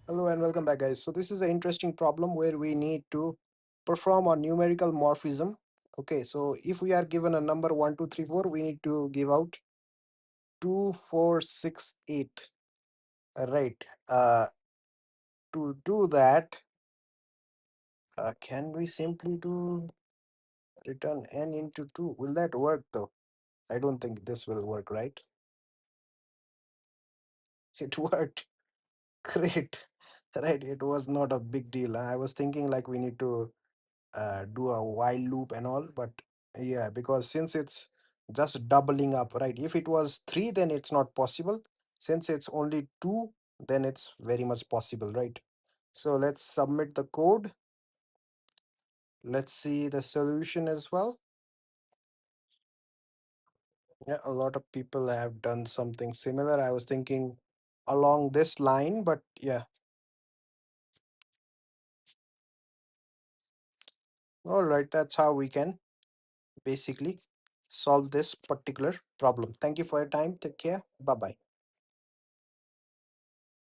Hello and welcome back, guys. So this is an interesting problem where we need to perform a numerical morphism. Okay, so if we are given a number 1, 2, 3, 4, we need to give out 2, 4, 6, 8. Right. To do that, can we simply do return n into 2? Will that work though? I don't think this will work, right? It worked. Great. Right. It was not a big deal. I was thinking like we need to do a while loop and all, but yeah, because since it's just doubling up, right? If it was 3, then it's not possible. Since it's only 2, then it's very much possible, right? So let's submit the code. Let's see the solution as well. Yeah, a lot of people have done something similar. I was thinking along this line, but yeah. All right, that's how we can basically solve this particular problem. Thank you for your time. Take care. Bye bye.